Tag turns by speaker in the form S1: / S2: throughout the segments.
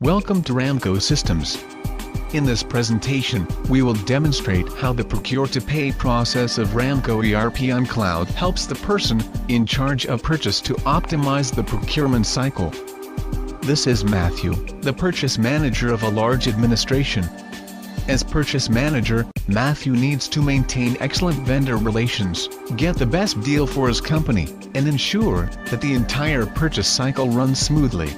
S1: Welcome to Ramco Systems. In this presentation, we will demonstrate how the procure-to-pay process of Ramco ERP on cloud helps the person in charge of purchase to optimize the procurement cycle. This is Matthew, the purchase manager of a large administration. As purchase manager, Matthew needs to maintain excellent vendor relations, get the best deal for his company, and ensure that the entire purchase cycle runs smoothly.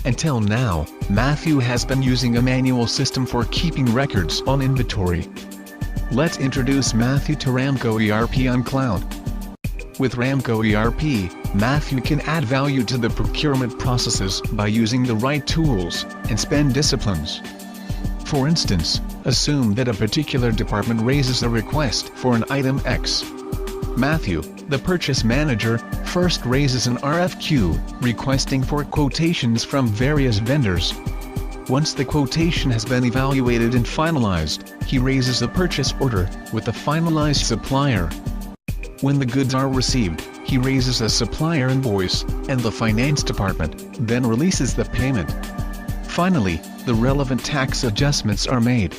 S1: Until now, Matthew has been using a manual system for keeping records on inventory. Let's introduce Matthew to Ramco ERP on cloud. With Ramco ERP, Matthew can add value to the procurement processes by using the right tools and spend disciplines. For instance, assume that a particular department raises a request for an item X. Matthew, the purchase manager, first raises an RFQ, requesting for quotations from various vendors. Once the quotation has been evaluated and finalized, he raises a purchase order with a finalized supplier. When the goods are received, he raises a supplier invoice, and the finance department then releases the payment. Finally, the relevant tax adjustments are made.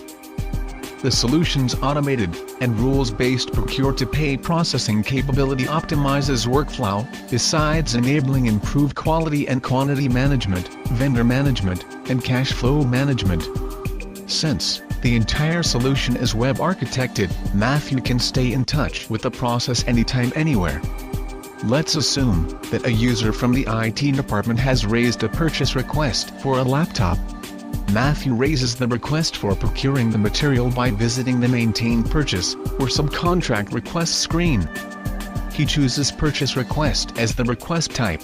S1: The solution's automated and rules-based procure-to-pay processing capability optimizes workflow, besides enabling improved quality and quantity management, vendor management, and cash flow management. Since the entire solution is web architected, Matthew can stay in touch with the process anytime, anywhere. Let's assume that a user from the IT department has raised a purchase request for a laptop. Matthew raises the request for procuring the material by visiting the Maintain Purchase or Subcontract Request screen. He chooses Purchase Request as the request type.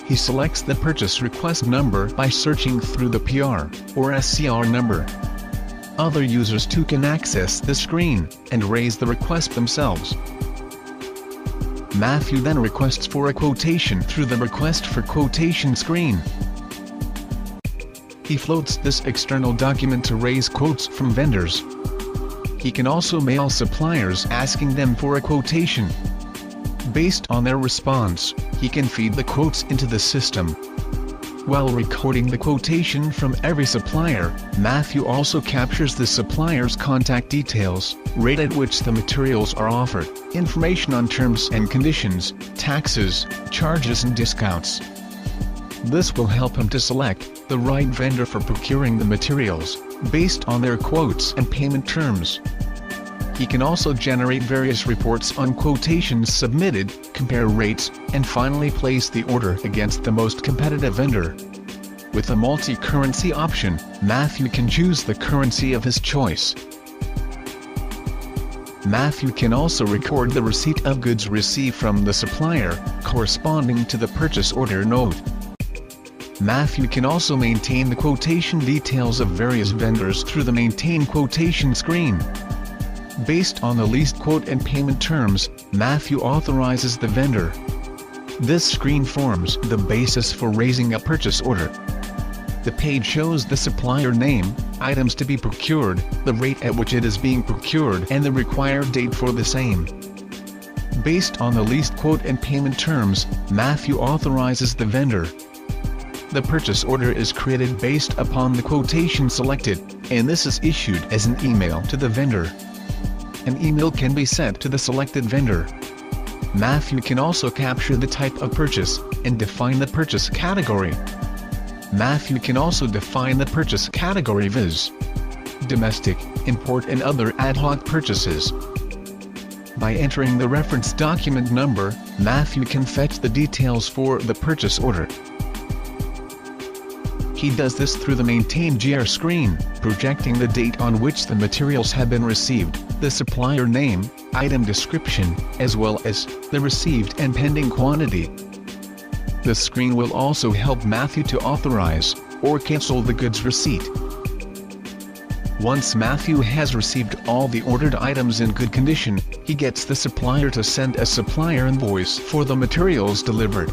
S1: He selects the purchase request number by searching through the PR or SCR number. Other users too can access the screen and raise the request themselves. Matthew then requests for a quotation through the Request for Quotation screen. He floats this external document to raise quotes from vendors. He can also mail suppliers asking them for a quotation. Based on their response, he can feed the quotes into the system. While recording the quotation from every supplier, Matthew also captures the supplier's contact details, rate at which the materials are offered, information on terms and conditions, taxes, charges and discounts. This will help him to select the right vendor for procuring the materials, based on their quotes and payment terms. He can also generate various reports on quotations submitted, compare rates, and finally place the order against the most competitive vendor. With a multi-currency option, Matthew can choose the currency of his choice. Matthew can also record the receipt of goods received from the supplier, corresponding to the purchase order note. Matthew can also maintain the quotation details of various vendors through the Maintain Quotation screen. Based on the least quote and payment terms, Matthew authorizes the vendor. This screen forms the basis for raising a purchase order. The page shows the supplier name, items to be procured, the rate at which it is being procured, and the required date for the same. Based on the least quote and payment terms, Matthew authorizes the vendor. The purchase order is created based upon the quotation selected, and this is issued as an email to the vendor. An email can be sent to the selected vendor. Matthew can also capture the type of purchase and define the purchase category. Matthew can also define the purchase category viz. domestic, import and other ad hoc purchases. By entering the reference document number, Matthew can fetch the details for the purchase order. He does this through the Maintain GR screen, projecting the date on which the materials have been received, the supplier name, item description, as well as the received and pending quantity. The screen will also help Matthew to authorize or cancel the goods receipt. Once Matthew has received all the ordered items in good condition, he gets the supplier to send a supplier invoice for the materials delivered.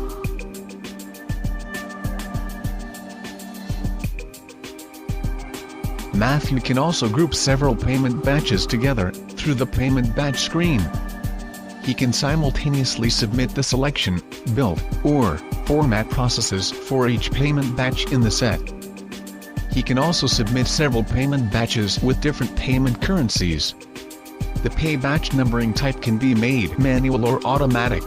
S1: Matthew can also group several payment batches together through the payment batch screen. He can simultaneously submit the selection, build, or format processes for each payment batch in the set. He can also submit several payment batches with different payment currencies. The pay batch numbering type can be made manual or automatic.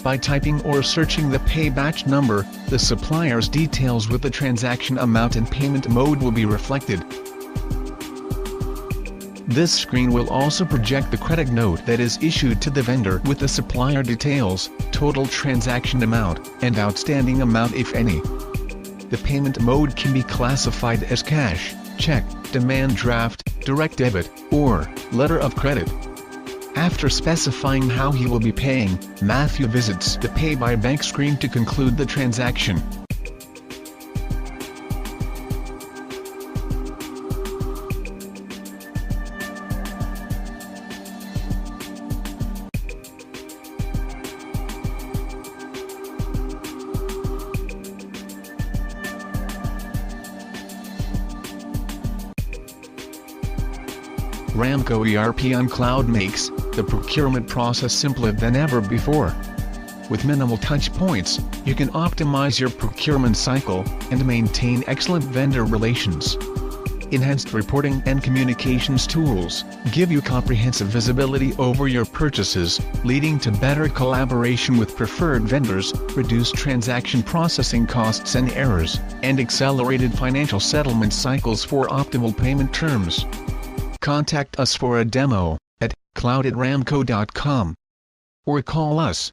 S1: By typing or searching the pay batch number, the supplier's details with the transaction amount and payment mode will be reflected. This screen will also project the credit note that is issued to the vendor with the supplier details, total transaction amount, and outstanding amount if any. The payment mode can be classified as cash, check, demand draft, direct debit, or letter of credit. After specifying how he will be paying, Matthew visits the Pay by Bank screen to conclude the transaction. Ramco ERP on cloud makes the procurement process simpler than ever before. With minimal touch points, you can optimize your procurement cycle and maintain excellent vendor relations. Enhanced reporting and communications tools give you comprehensive visibility over your purchases, leading to better collaboration with preferred vendors, reduced transaction processing costs and errors, and accelerated financial settlement cycles for optimal payment terms. Contact us for a demo at cloud@ramco.com or call us